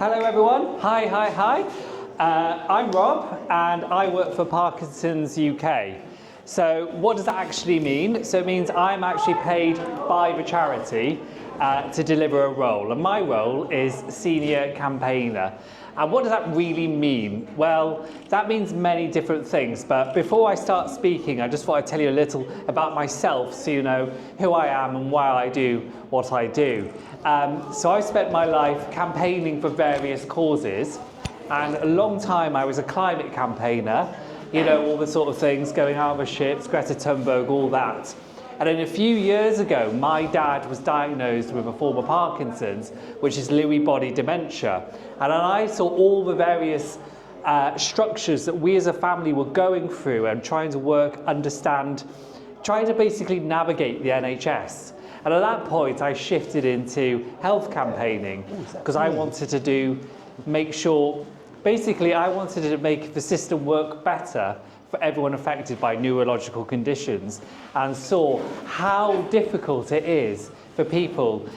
Hello everyone, hi. I'm Rob and I work for Parkinson's UK. So what does that actually mean? So it means I'm actually paid by the charity to deliver a role, and my role is senior campaigner. And what does that really mean? Well, that means many different things, but before I start speaking, I just thought I'd tell you a little about myself so you know who I am and why I do what I do. So I've spent my life campaigning for various causes, and a long time I was a climate campaigner, you know, all the sort of things, going out with ships, Greta Thunberg, all that. And then a few years ago, my dad was diagnosed with a form of Parkinson's, which is Lewy body dementia. And then I saw all the various structures that we as a family were going through and trying to work, understand, trying to basically navigate the NHS. And at that point, I shifted into health campaigning because I wanted to make sure, basically I wanted to make the system work better for everyone affected by neurological conditions, and saw how difficult it is for people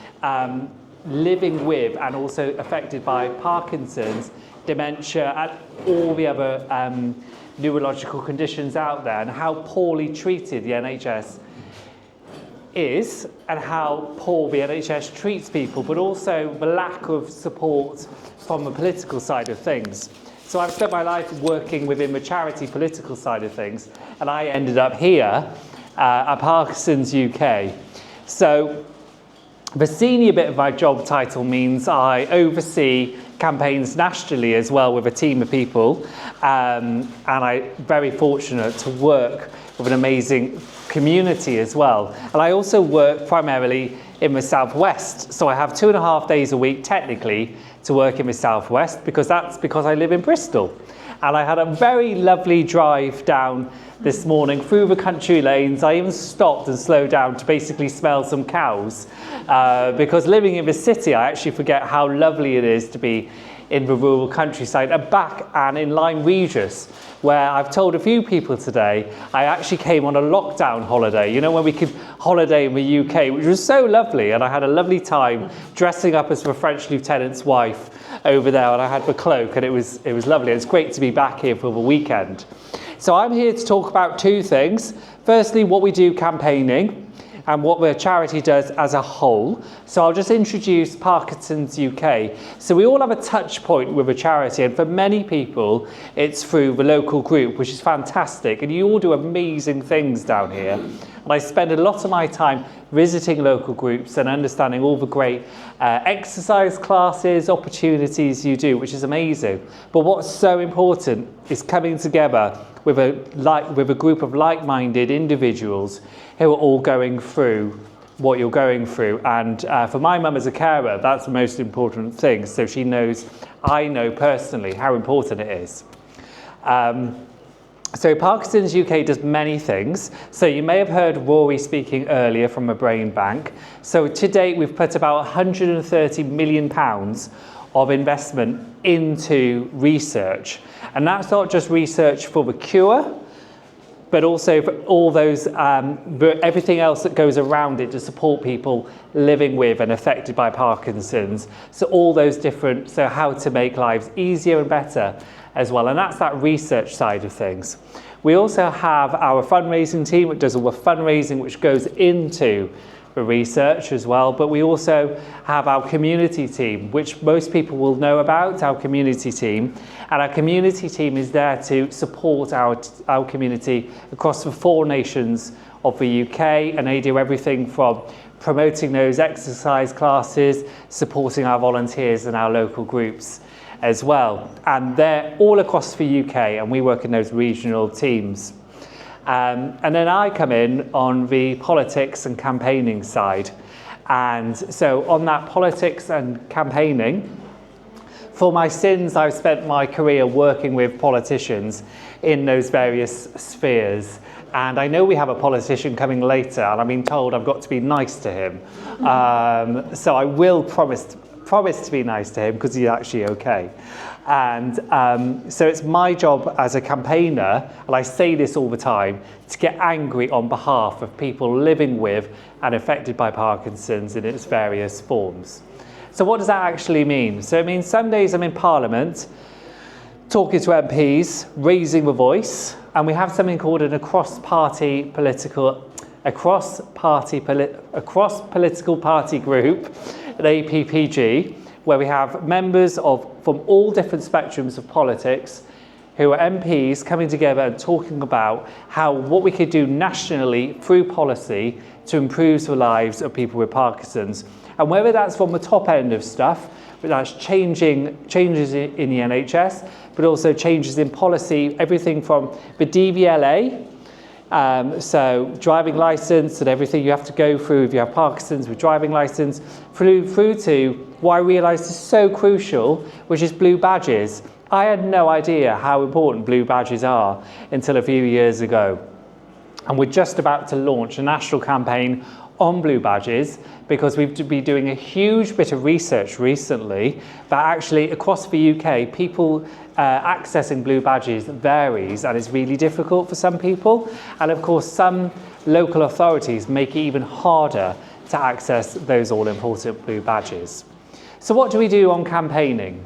living with and also affected by Parkinson's, dementia, and all the other neurological conditions out there, and how poorly treated the NHS is, and how poor the NHS treats people, but also the lack of support from the political side of things. So I've spent my life working within the charity political side of things, and I ended up here at Parkinson's UK. So the senior bit of my job title means I oversee campaigns nationally as well with a team of people, and I'm very fortunate to work with an amazing community as well. And I also work primarily in the Southwest, so I have 2.5 days a week technically to work in the Southwest, because I live in Bristol. And I had a very lovely drive down this morning through the country lanes. I even stopped and slowed down to basically smell some cows, because living in the city, I actually forget how lovely it is to be in the rural countryside. And back and in Lyme Regis, where I've told a few people today, I actually came on a lockdown holiday, you know, when we could holiday in the UK, which was so lovely. And I had a lovely time dressing up as the French lieutenant's wife over there, and I had the cloak, and it was lovely. It's great to be back here for the weekend. So I'm here to talk about two things. Firstly, what we do campaigning, and what the charity does as a whole. So I'll just introduce Parkinson's UK. So we all have a touch point with a charity, and for many people, it's through the local group, which is fantastic. And you all do amazing things down here. And I spend a lot of my time visiting local groups and understanding all the great exercise classes, opportunities you do, which is amazing. But what's so important is coming together with a group of like-minded individuals who are all going through what you're going through. And for my mum as a carer, that's the most important thing. So she knows, I know personally how important it is. So Parkinson's UK does many things. So you may have heard Rory speaking earlier from a brain bank. So to date, we've put about £130 million of investment into research. And that's not just research for the cure, but also for all those, everything else that goes around it to support people living with and affected by Parkinson's. So all those different, so how to make lives easier and better as well. And that's that research side of things. We also have our fundraising team, which does all the fundraising, which goes into the research as well. But we also have our community team, which most people will know about, our community team. And our community team is there to support our community across the 4 nations of the UK. And they do everything from promoting those exercise classes, supporting our volunteers and our local groups as well. And they're all across the UK, and we work in those regional teams. And then I come in on the politics and campaigning side. And so on that politics and campaigning, for my sins, I've spent my career working with politicians in those various spheres. And I know we have a politician coming later, and I've been told I've got to be nice to him. So I will promise to be nice to him, because he's actually okay. And so it's my job as a campaigner, and I say this all the time, to get angry on behalf of people living with and affected by Parkinson's in its various forms. So what does that actually mean? So it means some days I'm in Parliament talking to MPs, raising the voice, and we have something called an across-party political party group, an APPG, where we have members from all different spectrums of politics who are MPs coming together and talking about what we could do nationally through policy to improve the lives of people with Parkinson's. And whether that's from the top end of stuff, but that's changes in the NHS, but also changes in policy, everything from the DVLA, so driving licence and everything you have to go through if you have Parkinson's with driving licence, through to what I realised is so crucial, which is blue badges. I had no idea how important blue badges are until a few years ago. And we're just about to launch a national campaign on blue badges because we've been doing a huge bit of research recently that actually across the UK, people accessing blue badges varies and it's really difficult for some people. And of course, some local authorities make it even harder to access those all-important blue badges. So what do we do on campaigning?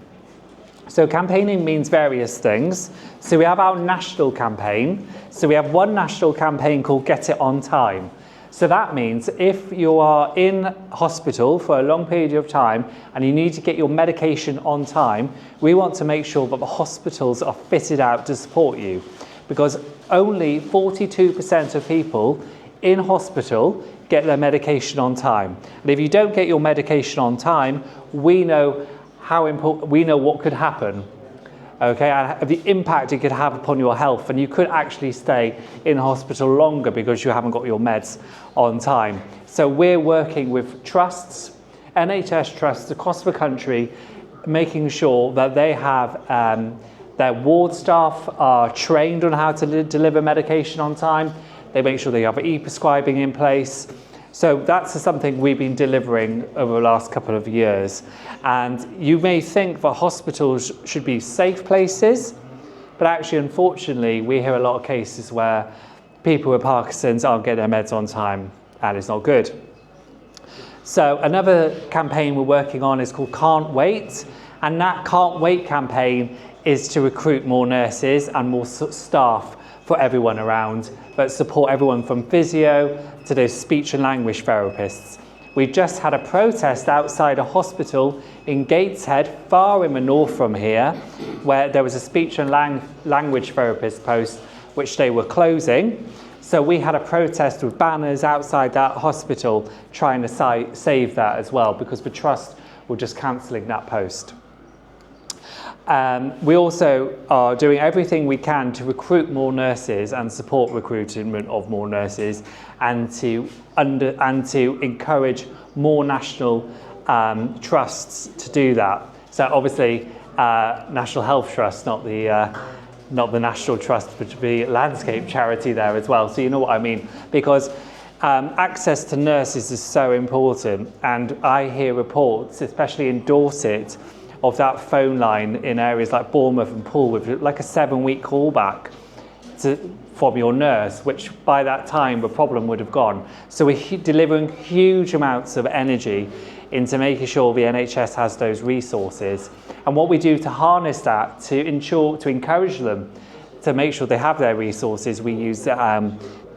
So campaigning means various things. So we have our national campaign. So we have one national campaign called Get It On Time. So that means if you are in hospital for a long period of time and you need to get your medication on time, we want to make sure that the hospitals are fitted out to support you, because only 42% of people in hospital get their medication on time. And if you don't get your medication on time, we know what could happen, okay, and the impact it could have upon your health, and you could actually stay in hospital longer because you haven't got your meds on time. So we're working with trusts, NHS trusts across the country, making sure that they have their ward staff are trained on how to deliver medication on time. They make sure they have e-prescribing in place. So that's something we've been delivering over the last couple of years. And you may think that hospitals should be safe places, but actually, unfortunately, we hear a lot of cases where people with Parkinson's aren't getting their meds on time, and it's not good. So another campaign we're working on is called Can't Wait, and that Can't Wait campaign is to recruit more nurses and more staff for everyone around, but support everyone from physio to those speech and language therapists. We just had a protest outside a hospital in Gateshead, far in the north from here, where there was a speech and language therapist post which they were closing. So we had a protest with banners outside that hospital trying to save that as well, because the trust were just cancelling that post. We also are doing everything we can to recruit more nurses and support recruitment of more nurses, and to encourage more national trusts to do that. So obviously, National Health Trust, not the National Trust, but the landscape charity there as well. So you know what I mean, because access to nurses is so important, and I hear reports, especially in Dorset, of that phone line in areas like Bournemouth and Poole with like a 7-week callback from your nurse, which by that time the problem would have gone. So we're delivering huge amounts of energy into making sure the NHS has those resources. And what we do to harness that, to encourage them to make sure they have their resources, we use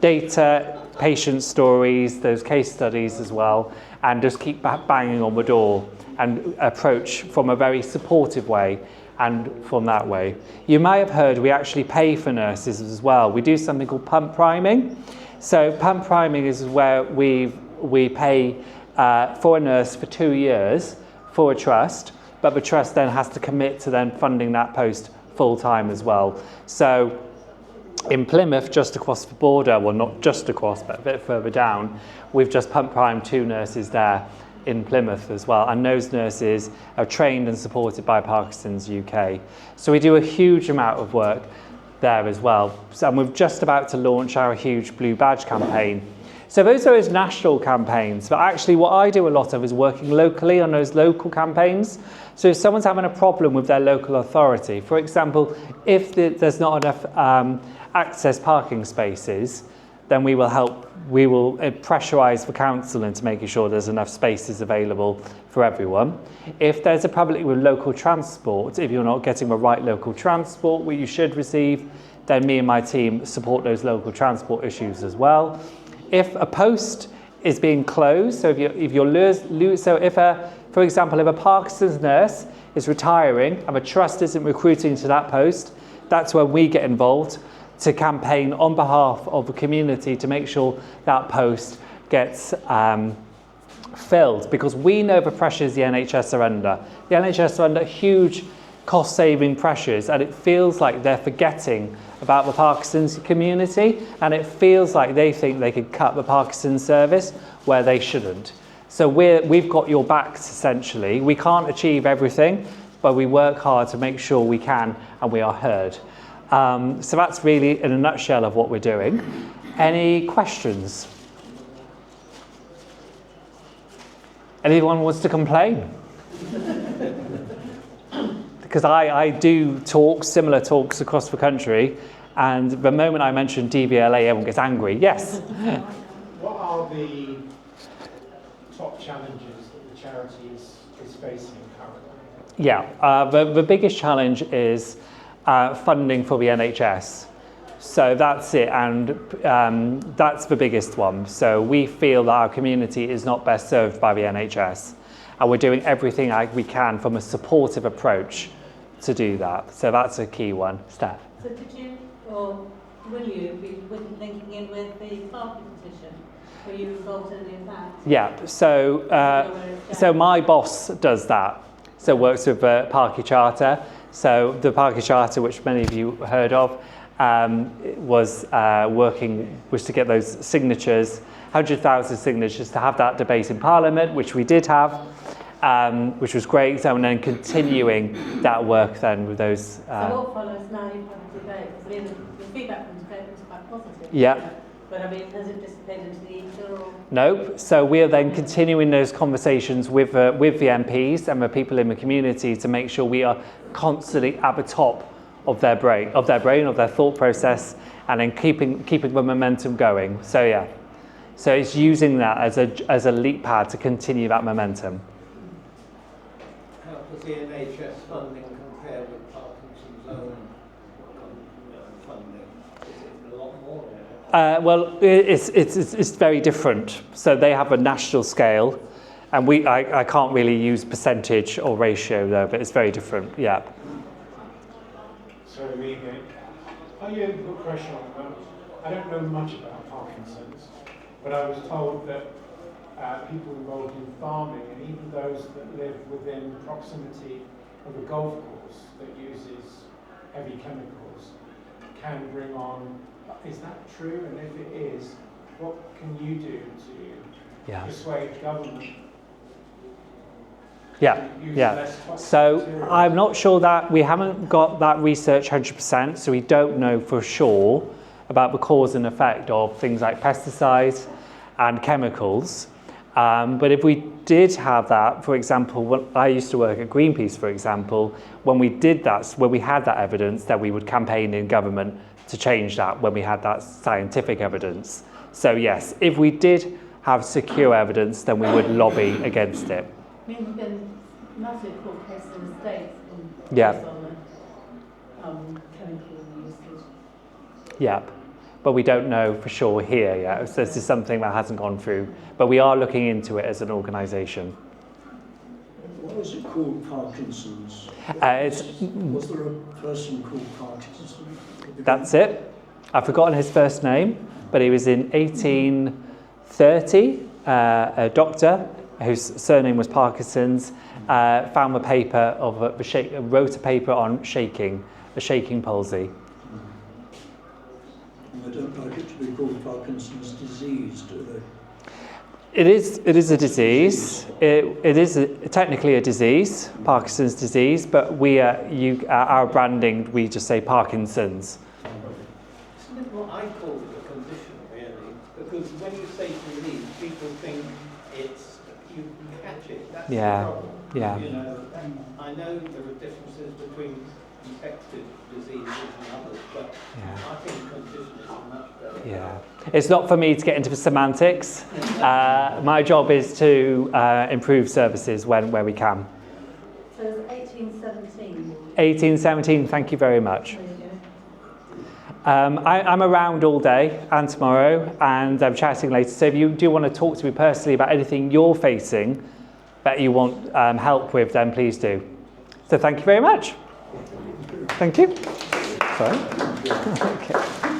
data, patient stories, those case studies as well, and just keep banging on the door and approach from a very supportive way, and from that way. You may have heard we actually pay for nurses as well. We do something called pump priming. So pump priming is where we pay for a nurse for 2 years for a trust, but the trust then has to commit to then funding that post full time as well. So in Plymouth, just across the border, well, not just across, but a bit further down, we've just pump primed 2 nurses there in Plymouth as well, and those nurses are trained and supported by Parkinson's UK. So we do a huge amount of work there as well. So, and we're just about to launch our huge Blue Badge campaign. So those are those national campaigns, but actually what I do a lot of is working locally on those local campaigns. So if someone's having a problem with their local authority, for example, if there's not enough access parking spaces, then we will pressurise the council into making sure there's enough spaces available for everyone. If there's a problem with local transport, if you're not getting the right local transport, what you should receive, then me and my team support those local transport issues as well. If a post is being closed, so for example, if a Parkinson's nurse is retiring and the trust isn't recruiting to that post, that's when we get involved to campaign on behalf of the community to make sure that post gets filled, because we know the pressures the NHS are under. The NHS are under huge cost-saving pressures, and it feels like they're forgetting about the Parkinson's community, and it feels like they think they could cut the Parkinson's service where they shouldn't. So we've got your backs, essentially. We can't achieve everything, but we work hard to make sure we can and we are heard. So that's really in a nutshell of what we're doing. Any questions? Anyone wants to complain? Because I do similar talks across the country, and the moment I mention DVLA, everyone gets angry. Yes? What are the top challenges that the charity is facing currently? Yeah, the biggest challenge is funding for the NHS. So that's it, and that's the biggest one. So we feel that our community is not best served by the NHS, and we're doing everything we can from a supportive approach to do that. So that's a key one. Steph? So did you, or will you be linking in with the Parkinson petition? Were you involved in any of that? Yeah, so my boss does that. So works with the Parky Charter. So the Parky Charter, which many of you heard of, was to get those signatures, 100,000 signatures, to have that debate in Parliament, which we did have, which was great. So, and then continuing that work then with those. So what follows now? You've had a debate. I mean, the feedback from the debate was quite positive. Yeah. But I mean, has it disappeared into the ether? Or? No. So we are then continuing those conversations with the MPs and the people in the community to make sure we are constantly at the top of their brain, of their thought process, and then keeping the momentum going. So yeah. So it's using that as a leap pad to continue that momentum. How does the NHS funding compare with Parkinson's own funding? Is it a lot more? Well, it's very different. So they have a national scale, and I can't really use percentage or ratio though, but it's very different. Yeah. So are you able to put pressure on them? I don't know much about Parkinson's, but I was told that people involved in farming, and even those that live within proximity of a golf course that uses heavy chemicals, can bring on. Is that true? And if it is, what can you do to persuade government? Yeah. So I'm not sure that we haven't got that research 100%, so we don't know for sure about the cause and effect of things like pesticides and chemicals. But if we did have that, for example, when I used to work at Greenpeace, for example, when we did that, when we had that evidence, that we would campaign in government to change that when we had that scientific evidence. So yes, if we did have secure evidence, then we would lobby against it. I mean, there's been massive court cases in the States Yeah. on chemical usage. Yeah, but we don't know for sure here yet. So this is something that hasn't gone through, but we are looking into it as an organisation. What is it called, Parkinson's? Was there a person called Parkinson? That's it. I've forgotten his first name, but he was in 1830, a doctor whose surname was Parkinson's, found a paper wrote a paper on shaking, the shaking palsy. I don't like it to be called Parkinson's disease, do they? It is a disease. It is technically a disease, Parkinson's disease, but our branding, we just say Parkinson's. Isn't it what I call it a condition, really? Because when you say disease, people think it's, you can catch it. That's the problem. Yeah. You know, I know there are differences between infectious diseases and others, but I think condition is much better. Yeah. It's not for me to get into the semantics. My job is to improve services where we can. So it's 1817. 1817, thank you very much. There you go. I'm around all day and tomorrow, and I'm chatting later. So if you do want to talk to me personally about anything you're facing that you want help with, then please do. So thank you very much. Thank you. Sorry. Okay.